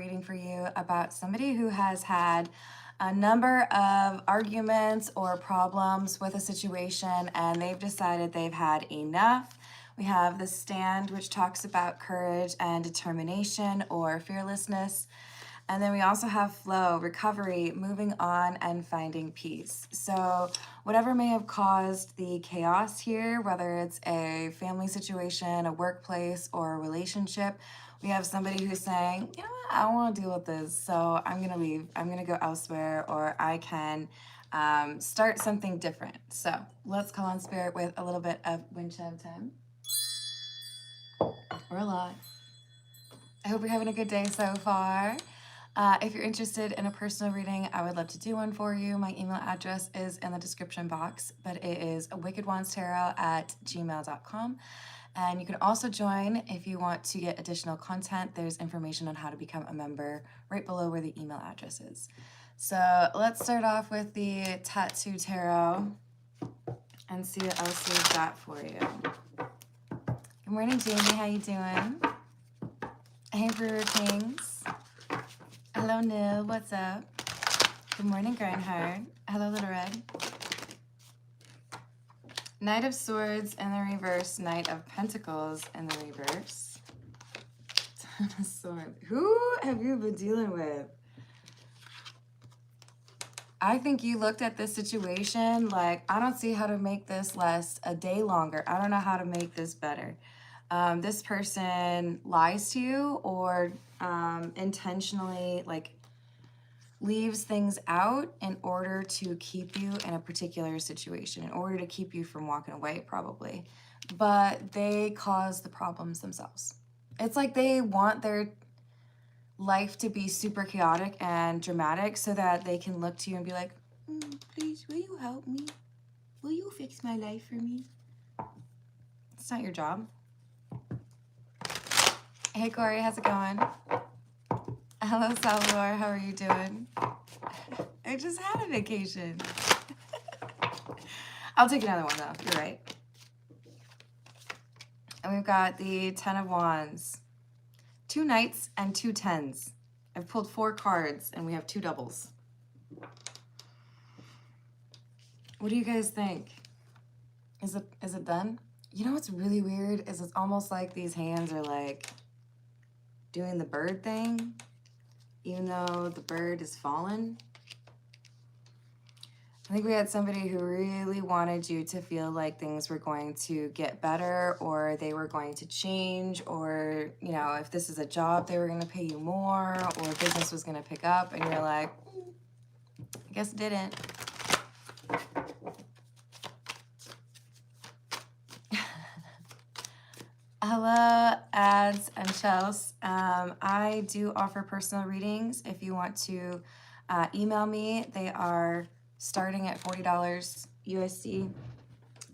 reading for you about somebody who has had a number of arguments or problems with a situation and they've decided they've had enough. We have the Stand, which talks about courage and determination or fearlessness. And then we also have flow, recovery, moving on, and finding peace. So whatever may have caused the chaos here, whether it's a family situation, a workplace, or a relationship, we have somebody who's saying, you know what, I don't want to deal with this, so I'm going to leave. I'm going to go elsewhere, or I can start something different. So let's call on Spirit with a little bit of wind chime time. We're alive. I hope you're having a good day so far. If you're interested in a personal reading, I would love to do one for you. My email address is in the description box, but it is wickedwandstarot@gmail.com. And you can also join if you want to get additional content. There's information on how to become a member right below where the email address is. So let's start off with the Tattoo Tarot and see what else we've got for you. Good morning, Jamie. How you doing? Hey, Brewer Kings. Hello, Nil. What's up? Good morning, Grindhard. Hello, Little Red. Knight of Swords in the reverse. Knight of Pentacles in the reverse. Ton of Swords. Who have you been dealing with? I think you looked at this situation like, I don't see how to make this last a day longer. I don't know how to make this better. This person lies to you or intentionally like leaves things out in order to keep you in a particular situation, in order to keep you from walking away probably. But they cause the problems themselves. It's like they want their life to be super chaotic and dramatic so that they can look to you and be like, please, will you help me? Will you fix my life for me? It's not your job. Hey, Corey, how's it going? Hello, Salvador, how are you doing? I just had a vacation. I'll take another one, though. You're right. And we've got the Ten of Wands. 2 Knights and 2 Tens. I've pulled 4 cards, and we have 2 doubles. What do you guys think? Is it done? You know what's really weird is it's almost like these hands are like doing the bird thing, even though the bird is fallen. I think we had somebody who really wanted you to feel like things were going to get better or they were going to change, or, you know, if this is a job, they were going to pay you more, or business was going to pick up, and you're like, I guess it didn't. Hello, Ads and Chels. I do offer personal readings. If you want to email me, they are starting at $40 USD.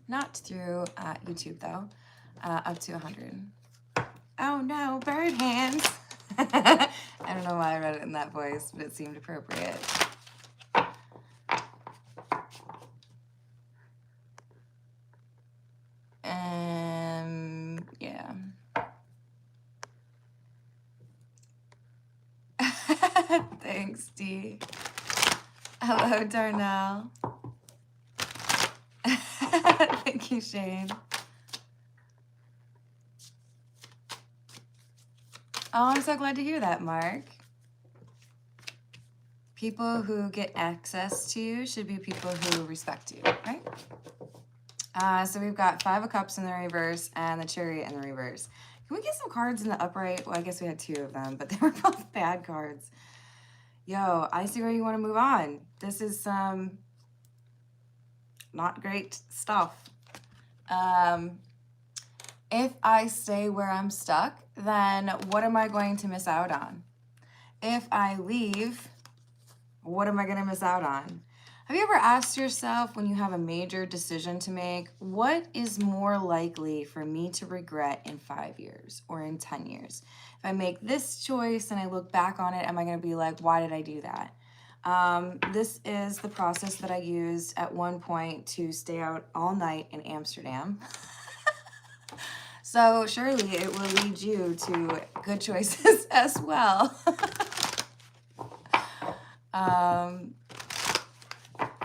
Not through YouTube, though. Up to 100. Oh, no, bird hands. I don't know why I read it in that voice, but it seemed appropriate. Yeah. Thanks, Dee. Hello, Darnell. Thank you, Shane. Oh, I'm so glad to hear that, Mark. People who get access to you should be people who respect you, right? So we've got 5 of Cups in the reverse and the Chariot in the reverse. Can we get some cards in the upright? Well, I guess we had 2 of them, but they were both bad cards. Yo, I see where you want to move on. This is some not great stuff. If I stay where I'm stuck, then what am I going to miss out on? If I leave, what am I going to miss out on? Have you ever asked yourself, when you have a major decision to make, what is more likely for me to regret in 5 years or in 10 years? If I make this choice and I look back on it, am I going to be like, why did I do that? This is the process that I used at one point to stay out all night in Amsterdam. So surely it will lead you to good choices as well.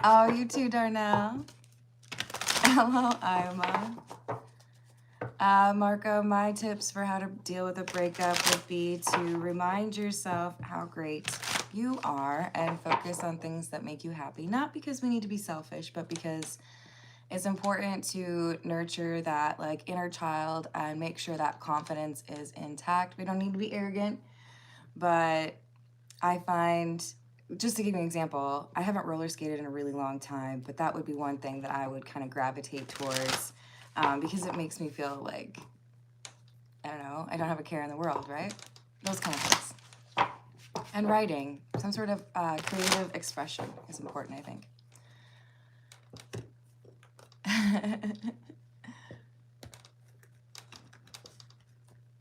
Oh, you too, Darnell. Hello, Ima. Marco, my tips for how to deal with a breakup would be to remind yourself how great you are and focus on things that make you happy. Not because we need to be selfish, but because it's important to nurture that like inner child and make sure that confidence is intact. We don't need to be arrogant, but I find, just to give you an example, I haven't roller skated in a really long time, but that would be one thing that I would kind of gravitate towards because it makes me feel like, I don't know, I don't have a care in the world, right? Those kind of things. And writing, some sort of creative expression is important, I think.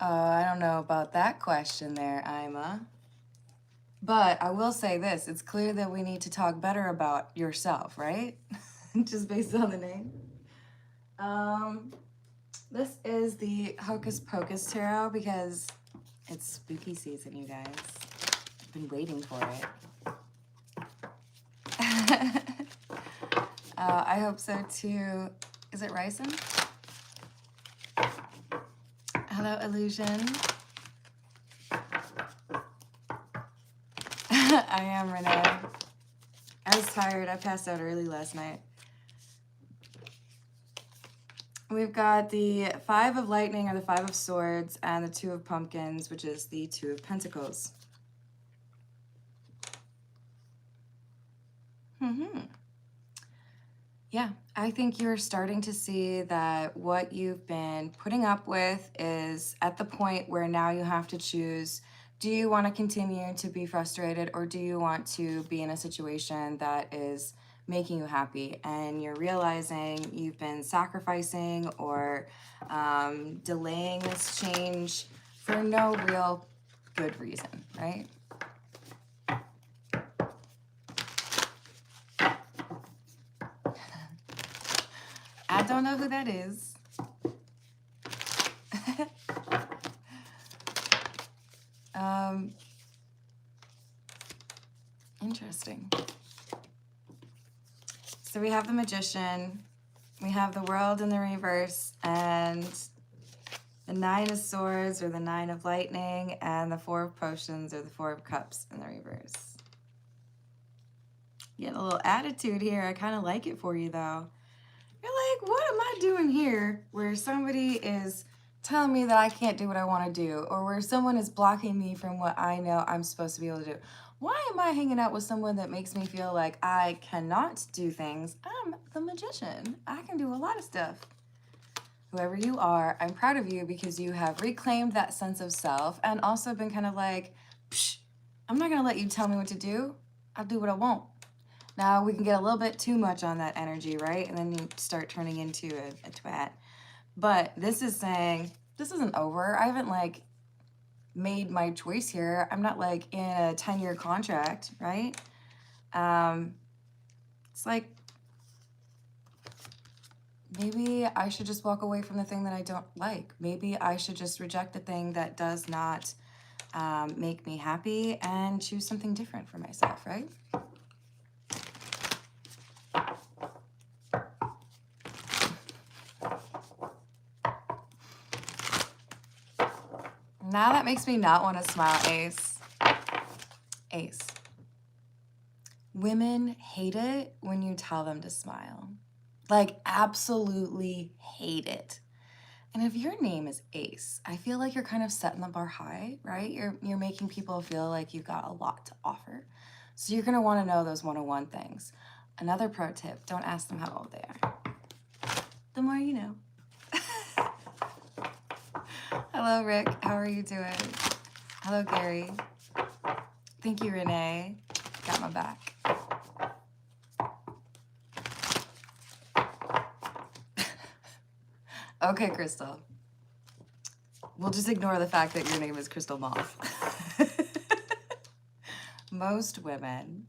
I don't know about that question there, Ima. But I will say this, it's clear that we need to talk better about yourself, right? Just based on the name. This is the Hocus Pocus Tarot because it's spooky season, you guys. I've been waiting for it. I hope so too. Is it Ryson? Hello, Illusion. I am, Renee. I was tired. I passed out early last night. We've got the 5 of Lightning, or the 5 of Swords, and the 2 of Pumpkins, which is the 2 of Pentacles. Yeah, I think you're starting to see that what you've been putting up with is at the point where now you have to choose, do you want to continue to be frustrated, or do you want to be in a situation that is making you happy? And you're realizing you've been sacrificing or delaying this change for no real good reason, right? I don't know who that is. Interesting. So we have the Magician, we have the World in the reverse, and the 9 of Swords, or the 9 of Lightning, and the 4 of Potions, or the 4 of Cups in the reverse. You get a little attitude here. I kind of like it for you, though. You're like, what am I doing here where somebody is telling me that I can't do what I want to do, or where someone is blocking me from what I know I'm supposed to be able to do? Why am I hanging out with someone that makes me feel like I cannot do things? I'm the Magician. I can do a lot of stuff. Whoever you are, I'm proud of you because you have reclaimed that sense of self and also been kind of like, psh, I'm not going to let you tell me what to do. I'll do what I want. Now, we can get a little bit too much on that energy, right? And then you start turning into a twat. But this is saying, this isn't over. I haven't, like, made my choice here. I'm not, like, in a 10-year contract, right? It's like, maybe I should just walk away from the thing that I don't like. Maybe I should just reject the thing that does not make me happy and choose something different for myself, right? Now that makes me not want to smile, Ace. Ace. Women hate it when you tell them to smile. Like, absolutely hate it. And if your name is Ace, I feel like you're kind of setting the bar high, right? You're making people feel like you've got a lot to offer. So you're going to want to know those 101 things. Another pro tip, don't ask them how old they are. The more you know. Hello, Rick. How are you doing? Hello, Gary. Thank you, Renee. Got my back. Okay, Crystal. We'll just ignore the fact that your name is Crystal Moth. Most women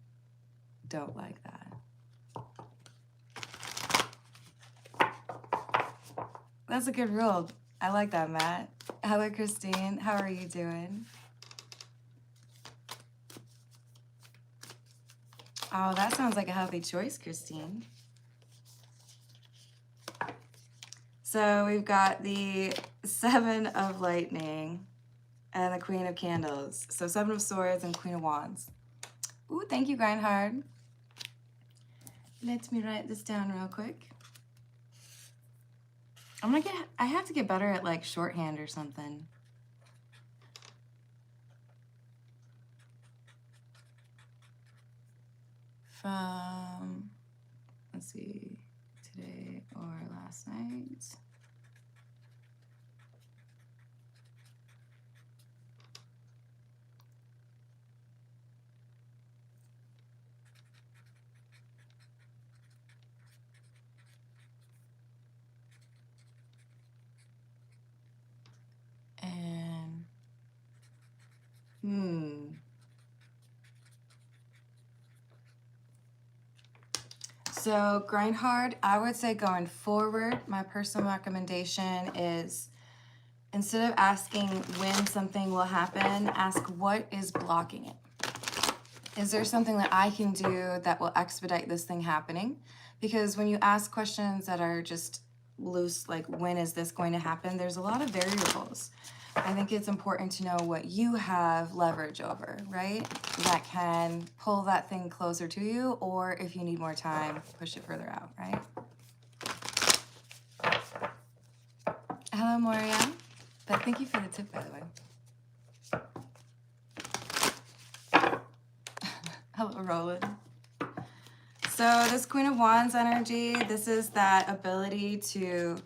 don't like that. That's a good rule. I like that, Matt. Hello, Christine. How are you doing? Oh, that sounds like a healthy choice, Christine. So we've got the Seven of Lightning and the Queen of Candles. So Seven of Swords and Queen of Wands. Ooh, thank you, Grindhard. Let me write this down real quick. I have to get better at like shorthand or something. From, let's see, today or last night. And, So grind hard. I would say going forward, my personal recommendation is instead of asking when something will happen, ask what is blocking it. Is there something that I can do that will expedite this thing happening? Because when you ask questions that are just loose, like when is this going to happen, there's a lot of variables. I think it's important to know what you have leverage over, right? That can pull that thing closer to you, or if you need more time, push it further out, right? Hello, Moria. But thank you for the tip, by the way. Hello, Roland. So this Queen of Wands energy, this is that ability to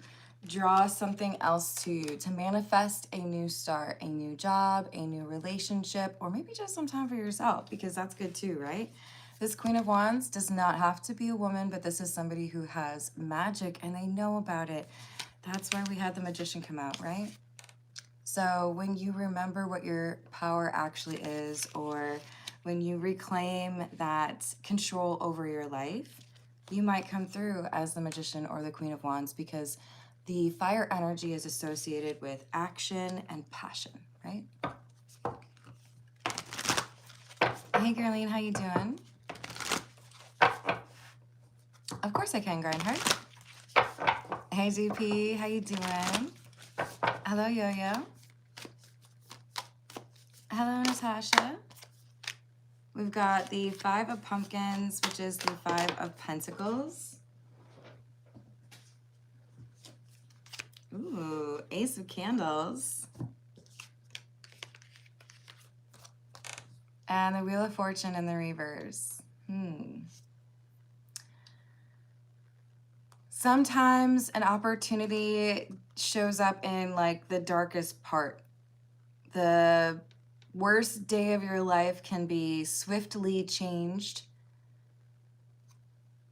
draw something else to you, to manifest a new start, a new job, a new relationship, or maybe just some time for yourself, because that's good too, right? This Queen of Wands does not have to be a woman, but this is somebody who has magic and they know about it. That's why we had the Magician come out, right? So when you remember what your power actually is, or when you reclaim that control over your life, you might come through as the Magician or the Queen of Wands, because the fire energy is associated with action and passion, right? Hey, Gerlene, how you doing? Of course I can, Grindheart. Hey, GP, how you doing? Hello, Yo-Yo. Hello, Natasha. We've got the Five of Pumpkins, which is the Five of Pentacles. Ooh, Ace of Candles. And the Wheel of Fortune in the reverse. Sometimes an opportunity shows up in like the darkest part. The worst day of your life can be swiftly changed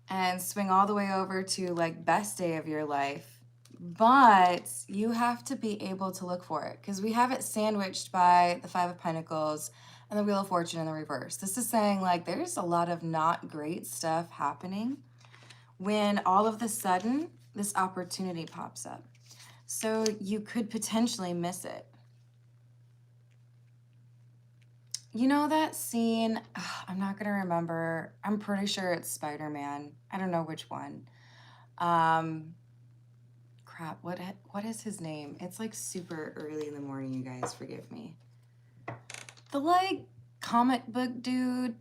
and swing all the way over to like best day of your life. But you have to be able to look for it, because we have it sandwiched by the Five of Pentacles and the Wheel of Fortune in the reverse. This is saying like there's a lot of not great stuff happening when all of a sudden this opportunity pops up. So you could potentially miss it. You know that scene, I'm not gonna remember, I'm pretty sure it's Spider-Man. I don't know which one. Crap, what is his name? It's like super early in the morning, you guys, forgive me. The like comic book dude,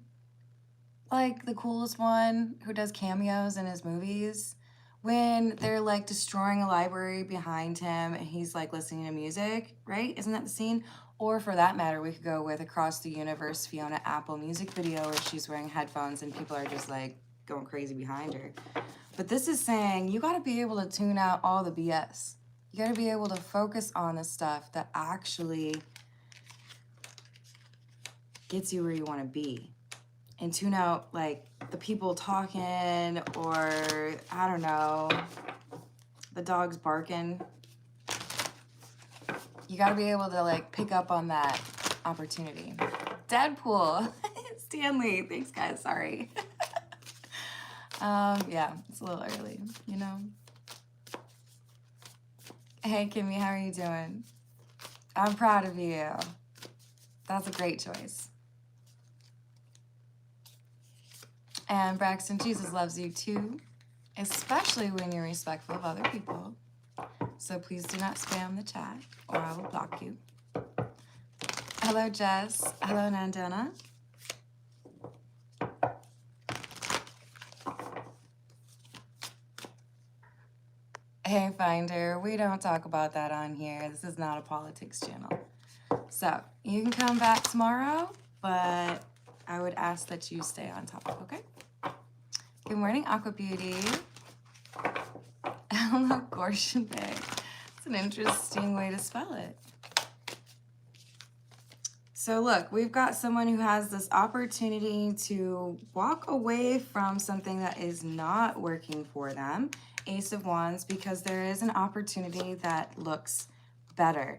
like the coolest one who does cameos in his movies, when they're like destroying a library behind him and he's like listening to music, right? Isn't that the scene? Or for that matter, we could go with Across the Universe Fiona Apple music video where she's wearing headphones and people are just like going crazy behind her. But this is saying you got to be able to tune out all the BS. You got to be able to focus on the stuff that actually gets you where you want to be. And tune out like the people talking, or I don't know, the dogs barking. You got to be able to like pick up on that opportunity. Deadpool. Stanley. Thanks, guys. Sorry. Yeah, it's a little early, you know? Hey, Kimmy, how are you doing? I'm proud of you. That's a great choice. And Braxton, Jesus loves you too, especially when you're respectful of other people. So please do not spam the chat or I will block you. Hello, Jess. Hello, Nandana. Hey, Finder, we don't talk about that on here. This is not a politics channel. So you can come back tomorrow, but I would ask that you stay on topic, okay? Good morning, Aqua Beauty. Hello, Gorshin Bay. It's an interesting way to spell it. So look, we've got someone who has this opportunity to walk away from something that is not working for them, Ace of Wands, because there is an opportunity that looks better.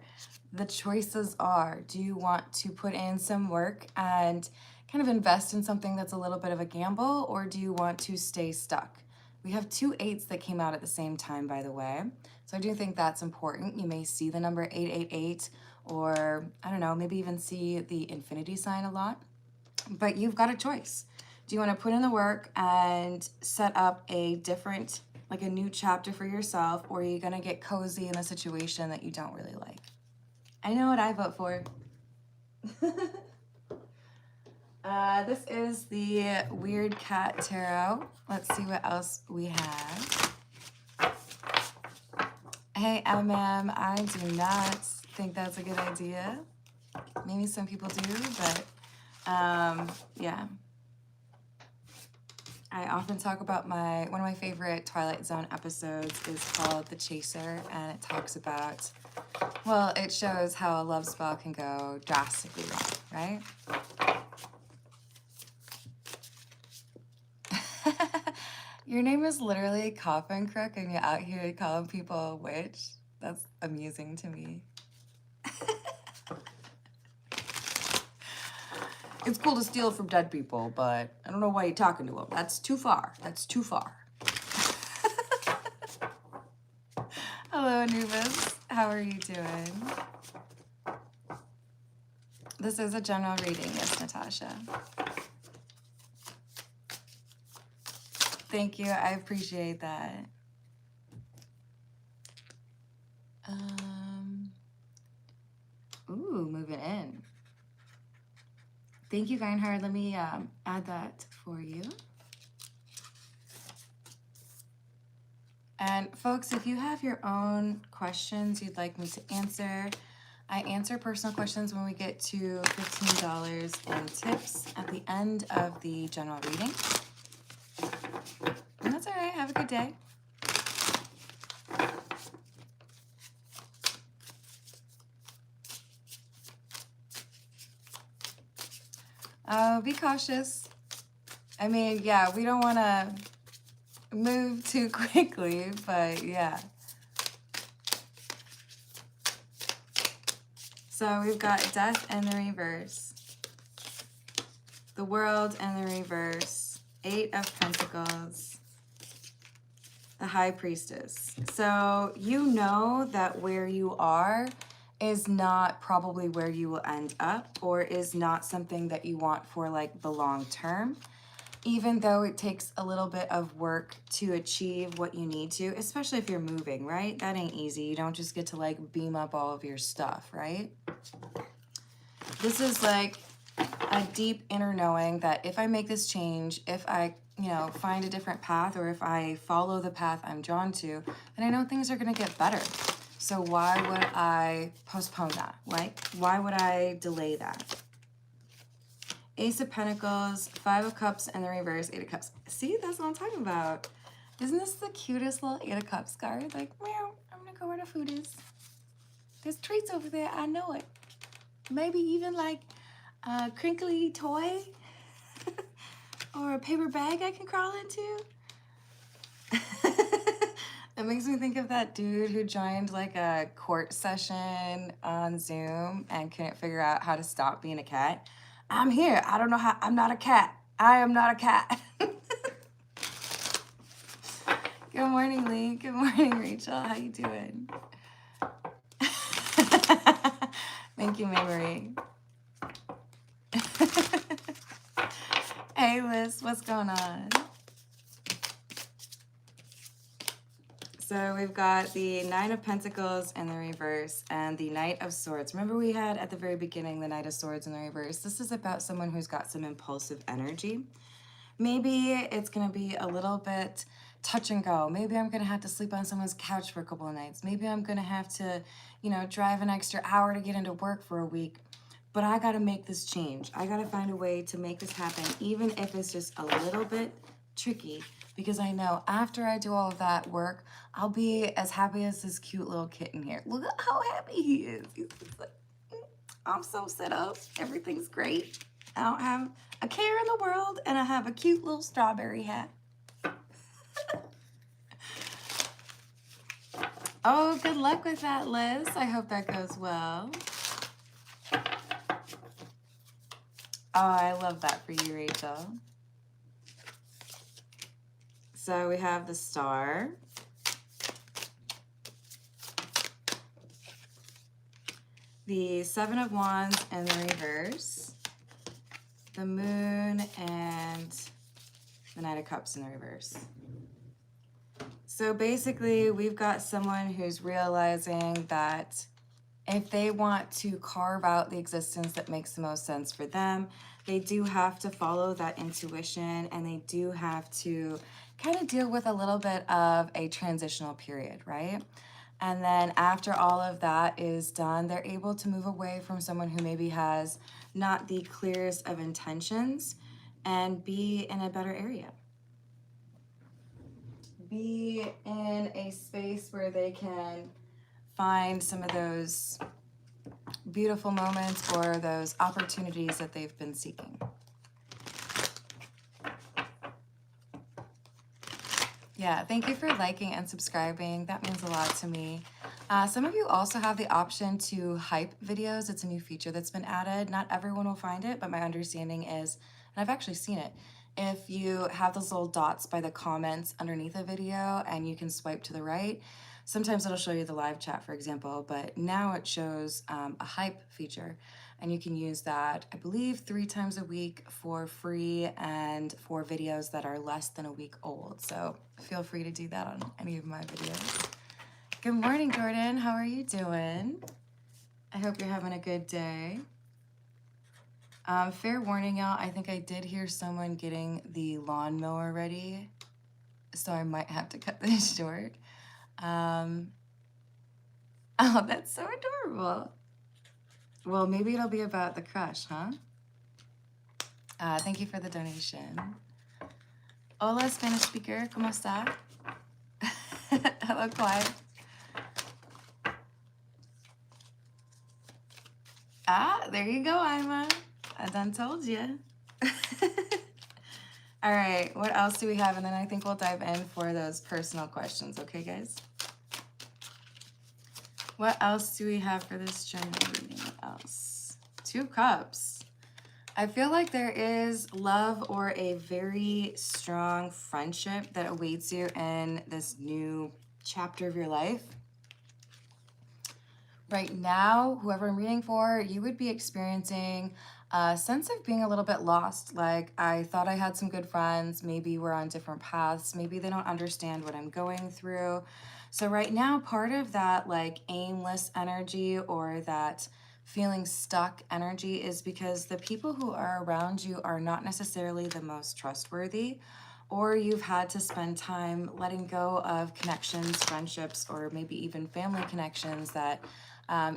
The choices are, do you want to put in some work and kind of invest in something that's a little bit of a gamble, or do you want to stay stuck? We have 2 8s that came out at the same time, by the way. So I do think that's important. You may see the number 888, or I don't know, maybe even see the infinity sign a lot. But you've got a choice. Do you want to put in the work and set up a different, like a new chapter for yourself, or are you going to get cozy in a situation that you don't really like? I know what I vote for. This is the Weird Cat Tarot. Let's see what else we have. Hey, MM, I do not think that's a good idea. Maybe some people do, but yeah. I often talk about one of my favorite Twilight Zone episodes is called The Chaser, and it talks about, well, it shows how a love spell can go drastically wrong, right? Your name is literally Coffin Crook, and you're out here calling people a witch? That's amusing to me. It's cool to steal from dead people, but I don't know why you're talking to them. That's too far. That's too far. Hello, Anubis. How are you doing? This is a general reading, yes, Natasha. Thank you. I appreciate that. Ooh, moving in. Thank you, Reinhard. Let me add that for you. And folks, if you have your own questions you'd like me to answer, I answer personal questions when we get to $15 in tips at the end of the general reading. And that's all right. Have a good day. Be cautious. I mean, yeah, we don't want to move too quickly, but yeah. So we've got Death in the reverse, the World in the reverse, 8 of Pentacles, the High Priestess. So you know that where you are is not probably where you will end up, or is not something that you want for like the long term, even though it takes a little bit of work to achieve what you need to, especially if you're moving, right? That ain't easy. You don't just get to like beam up all of your stuff, right? This is like a deep inner knowing that if I make this change, if I, you know, find a different path, or if I follow the path I'm drawn to, then I know things are going to get better. So why would I postpone that? Like, why would I delay that? Ace of Pentacles, 5 of Cups in the reverse, 8 of Cups. See, that's what I'm talking about. Isn't this the cutest little 8 of Cups card? Like, meow, I'm gonna go where the food is. There's treats over there, I know it. Maybe even like a crinkly toy or a paper bag I can crawl into. That makes me think of that dude who joined like a court session on Zoom and couldn't figure out how to stop being a cat. I'm here. I don't know how. I'm not a cat. I am not a cat. Good morning, Lee. Good morning, Rachel. How you doing? Thank you, May Marie. Hey, Liz, what's going on? So we've got the Nine of Pentacles in the reverse and the Knight of Swords. Remember we had at the very beginning the Knight of Swords in the reverse. This is about someone who's got some impulsive energy. Maybe it's going to be a little bit touch and go. Maybe I'm going to have to sleep on someone's couch for a couple of nights. Maybe I'm going to have to, you know, drive an extra hour to get into work for a week. But I got to make this change. I got to find a way to make this happen, even if it's just a little bit tricky, because I know after I do all of that work, I'll be as happy as this cute little kitten here. Look at how happy he is. He's just like, I'm so set up. Everything's great. I don't have a care in the world, and I have a cute little strawberry hat. Oh, good luck with that, Liz. I hope that goes well. Oh, I love that for you, Rachel. So we have the Star, the Seven of Wands in the reverse, the Moon, and the Knight of Cups in the reverse. So basically, we've got someone who's realizing that if they want to carve out the existence that makes the most sense for them, they do have to follow that intuition, and they do have to kind of deal with a little bit of a transitional period, right? And then after all of that is done, they're able to move away from someone who maybe has not the clearest of intentions and be in a better area. Be in a space where they can find some of those beautiful moments or those opportunities that they've been seeking. Yeah, thank you for liking and subscribing. That means a lot to me. Some of you also have the option to hype videos. It's a new feature that's been added. Not everyone will find it, but my understanding is, and I've actually seen it, if you have those little dots by the comments underneath a video and you can swipe to the right, sometimes it'll show you the live chat, for example, but now it shows a hype feature, and you can use that, I believe, 3 times a week for free and for videos that are less than a week old. So feel free to do that on any of my videos. Good morning, Jordan. How are you doing? I hope you're having a good day. Fair warning, y'all, I think I did hear someone getting the lawnmower ready, so I might have to cut this short. Oh, that's so adorable. Well, maybe it'll be about the crush, huh? Thank you for the donation. Hola, Spanish speaker. ¿Cómo está? Hello, Clyde. There you go, Ima. I done told you. All right, what else do we have? And then I think we'll dive in for those personal questions. Okay, guys? What else do we have for this general reading? What else? 2 cups. I feel like there is love or a very strong friendship that awaits you in this new chapter of your life. Right now, whoever I'm reading for, you would be experiencing a sense of being a little bit lost. Like, I thought I had some good friends. Maybe we're on different paths. Maybe they don't understand what I'm going through. So right now, part of that like aimless energy or that feeling stuck energy is because the people who are around you are not necessarily the most trustworthy, or you've had to spend time letting go of connections, friendships, or maybe even family connections that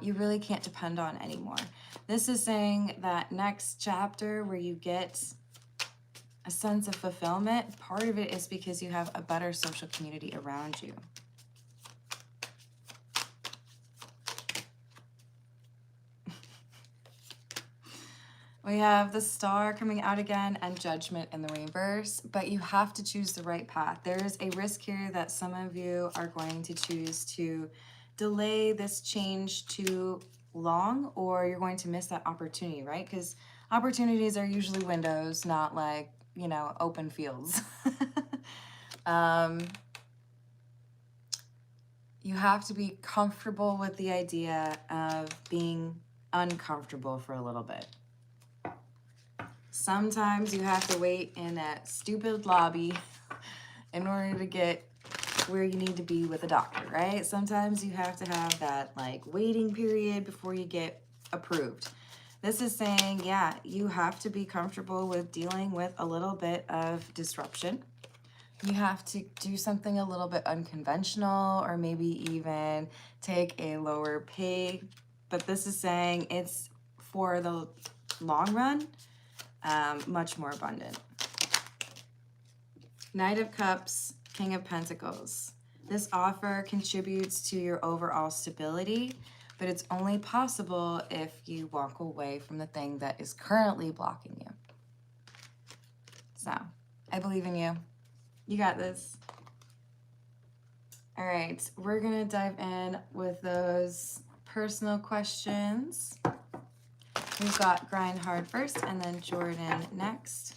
you really can't depend on anymore. This is saying that next chapter where you get a sense of fulfillment, part of it is because you have a better social community around you. We have the Star coming out again and Judgment in the reverse, but you have to choose the right path. There's a risk here that some of you are going to choose to delay this change too long, or you're going to miss that opportunity, right? Because opportunities are usually windows, not like, you know, open fields. You have to be comfortable with the idea of being uncomfortable for a little bit. Sometimes you have to wait in that stupid lobby in order to get where you need to be with a doctor, right? Sometimes you have to have that like waiting period before you get approved. This is saying, yeah, you have to be comfortable with dealing with a little bit of disruption. You have to do something a little bit unconventional, or maybe even take a lower pay. But this is saying it's for the long run, much more abundant. Knight of Cups, King of Pentacles. This offer contributes to your overall stability, but it's only possible if you walk away from the thing that is currently blocking you. So, I believe in you. You got this. All right, we're gonna dive in with those personal questions. We've got Grindhard first and then Jordan next.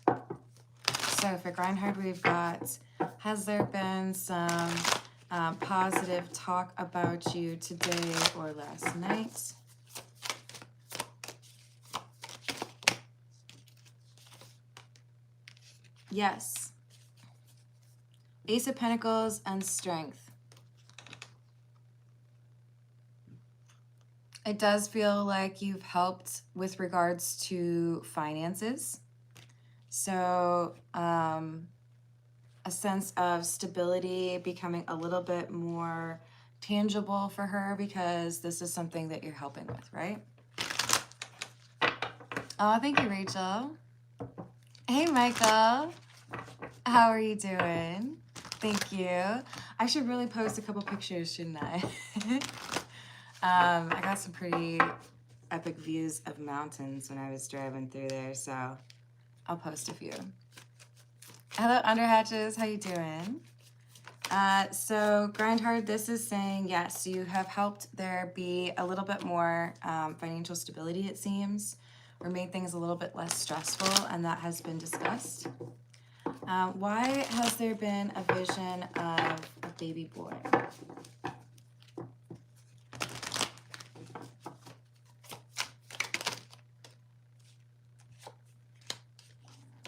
So for Grindhard, we've got, has there been some positive talk about you today or last night? Yes. Ace of Pentacles and Strength. It does feel like you've helped with regards to finances. So a sense of stability becoming a little bit more tangible for her because this is something that you're helping with, right? Oh, thank you, Rachel. Hey, Michael. How are you doing? Thank you. I should really post a couple pictures, shouldn't I? I got some pretty epic views of mountains when I was driving through there, so I'll post a few. Hello, Underhatches. How you doing? So Grindhard, this is saying, yes, you have helped there be a little bit more financial stability, it seems, or made things a little bit less stressful, and that has been discussed. Why has there been a vision of a baby boy?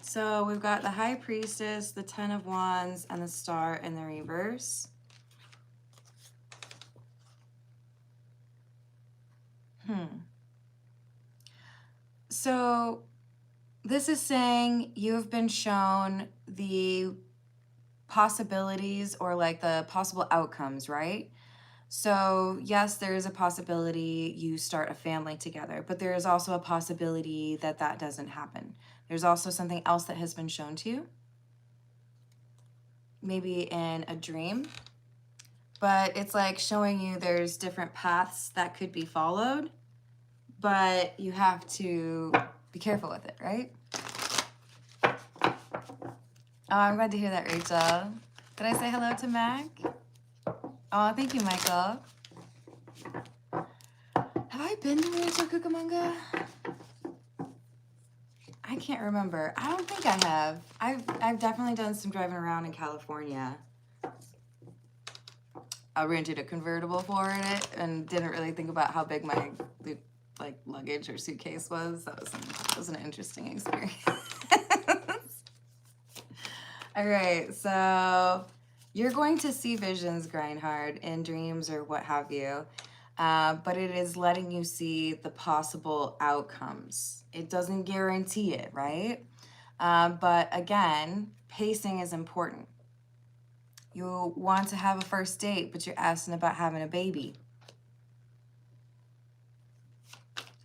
So we've got the High Priestess, the Ten of Wands, and the Star in the reverse. So this is saying you have been shown the possibilities or like the possible outcomes, right? So yes, there is a possibility you start a family together, but there is also a possibility that that doesn't happen. There's also something else that has been shown to you, maybe in a dream, but it's like showing you there's different paths that could be followed, but you have to be careful with it, right? Oh, I'm glad to hear that, Rachel. Did I say hello to Mac? Oh, thank you, Michael. Have I been to Rancho Cucamonga? I can't remember. I don't think I have. I've definitely done some driving around in California. I rented a convertible for it and didn't really think about how big my like luggage or suitcase was. That was an interesting experience. All right, so you're going to see visions, Grindhard, in dreams or what have you, but it is letting you see the possible outcomes. It doesn't guarantee it, right? But again, pacing is important. You want to have a first date, but you're asking about having a baby.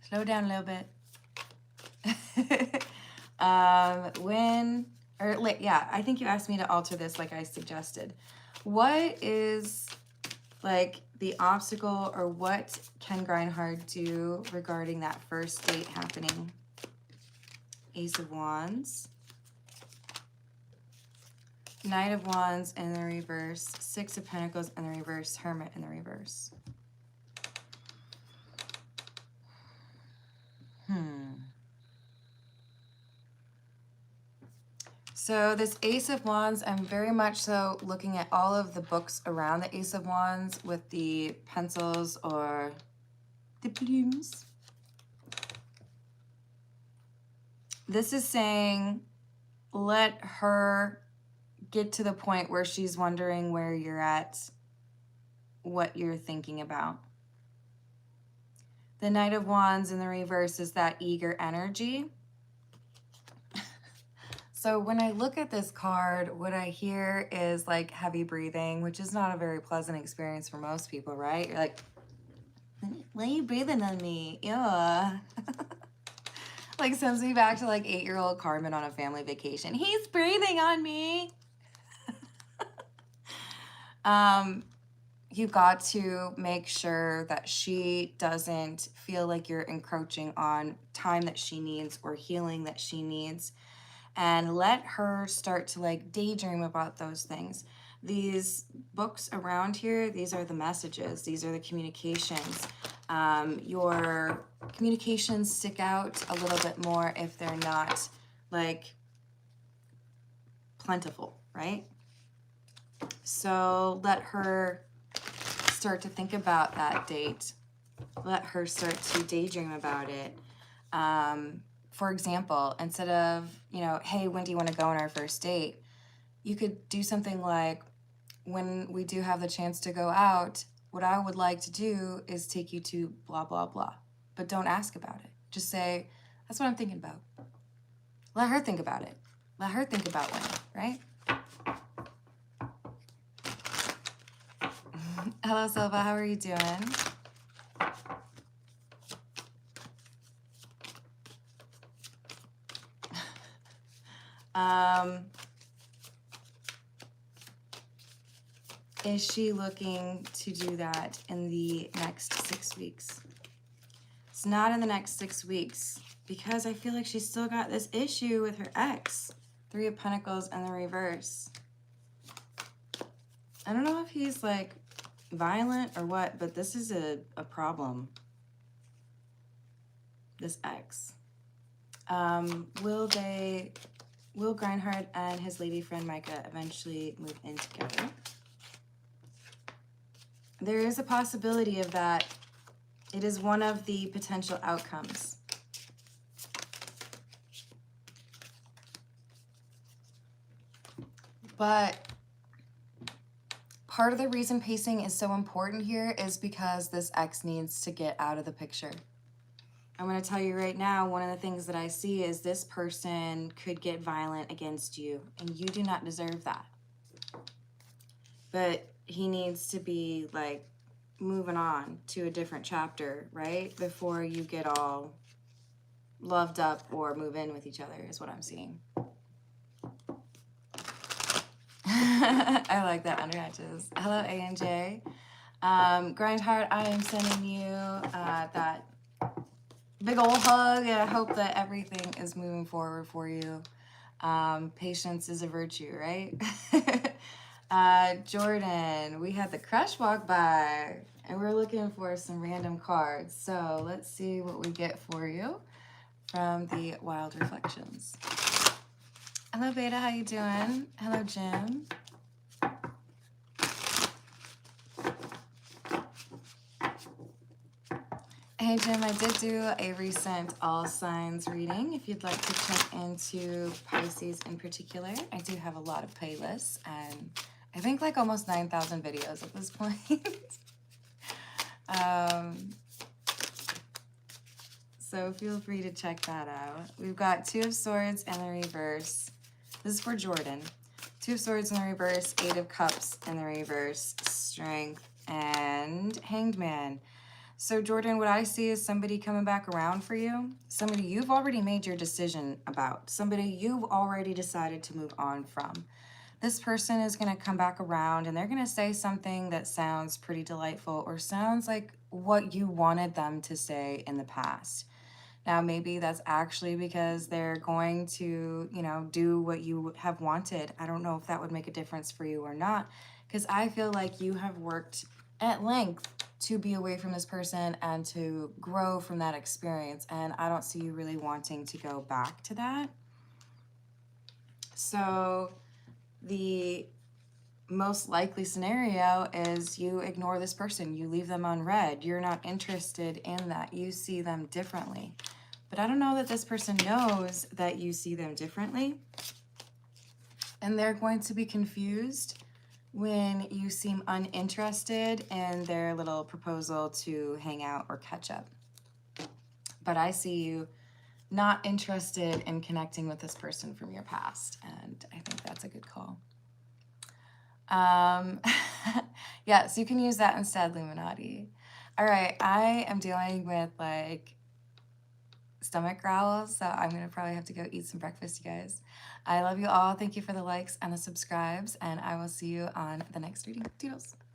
Slow down a little bit. I think you asked me to alter this like I suggested. What is like the obstacle, or what can Grindhard do regarding that first date happening? Ace of Wands. Knight of Wands in the reverse. Six of Pentacles in the reverse. Hermit in the reverse. So this Ace of Wands, I'm very much so looking at all of the books around the Ace of Wands with the pencils or the plumes. This is saying let her get to the point where she's wondering where you're at, what you're thinking about. The Knight of Wands in the reverse is that eager energy. So when I look at this card, what I hear is like heavy breathing, which is not a very pleasant experience for most people, right? You're like, why are you breathing on me? Yeah. Like sends me back to like 8-year-old Carmen on a family vacation. He's breathing on me. You've got to make sure that she doesn't feel like you're encroaching on time that she needs or healing that she needs. And let her start to like daydream about those things. These books around here, these are the messages, these are the communications. Your communications stick out a little bit more if they're not like plentiful, right? So let her start to think about that date. Let her start to daydream about it. For example, instead of, you know, hey, when do you want to go on our first date? You could do something like, when we do have the chance to go out, what I would like to do is take you to blah, blah, blah. But don't ask about it. Just say, that's what I'm thinking about. Let her think about it. Let her think about when, right? Hello, Silva. How are you doing? Is she looking to do that in the next 6 weeks? It's not in the next 6 weeks because I feel like she's still got this issue with her ex. 3 of Pentacles in the reverse. I don't know if he's like violent or what, but this is a problem. This ex. Will Grindhard and his lady friend Micah eventually move in together? There is a possibility of that. It is one of the potential outcomes. But part of the reason pacing is so important here is because this ex needs to get out of the picture. I'm going to tell you right now, one of the things that I see is this person could get violent against you, and you do not deserve that. But he needs to be like moving on to a different chapter, right? Before you get all loved up or move in with each other is what I'm seeing. I like that, underhatches. Hello, ANJ. Grindheart, I am sending you that big old hug, and I hope that everything is moving forward for you. Patience is a virtue, right? Jordan, we had the crush walk by, and we're looking for some random cards. So let's see what we get for you from the Wild Reflections. Hello, Beta, how you doing? Hello, Jim. Hey, Jim, I did do a recent all signs reading. If you'd like to check into Pisces in particular, I do have a lot of playlists, and I think like almost 9,000 videos at this point. So feel free to check that out. We've got 2 of Swords in the reverse. This is for Jordan. 2 of Swords in the reverse, 8 of Cups in the reverse, Strength, and Hanged Man. So Jordan, what I see is somebody coming back around for you. Somebody you've already made your decision about. Somebody you've already decided to move on from. This person is going to come back around, and they're going to say something that sounds pretty delightful or sounds like what you wanted them to say in the past. Now, maybe that's actually because they're going to, you know, do what you have wanted. I don't know if that would make a difference for you or not, because I feel like you have worked at length to be away from this person and to grow from that experience. And I don't see you really wanting to go back to that. So the most likely scenario is you ignore this person. You leave them unread. You're not interested in that. You see them differently. But I don't know that this person knows that you see them differently. And they're going to be confused when you seem uninterested in their little proposal to hang out or catch up. But I see you not interested in connecting with this person from your past, and I think that's a good call. Yes, you can use that instead, Illuminati. All right, I am dealing with like stomach growls, so I'm gonna probably have to go eat some breakfast, you guys. I love you all. Thank you for the likes and the subscribes, and I will see you on the next reading. Toodles.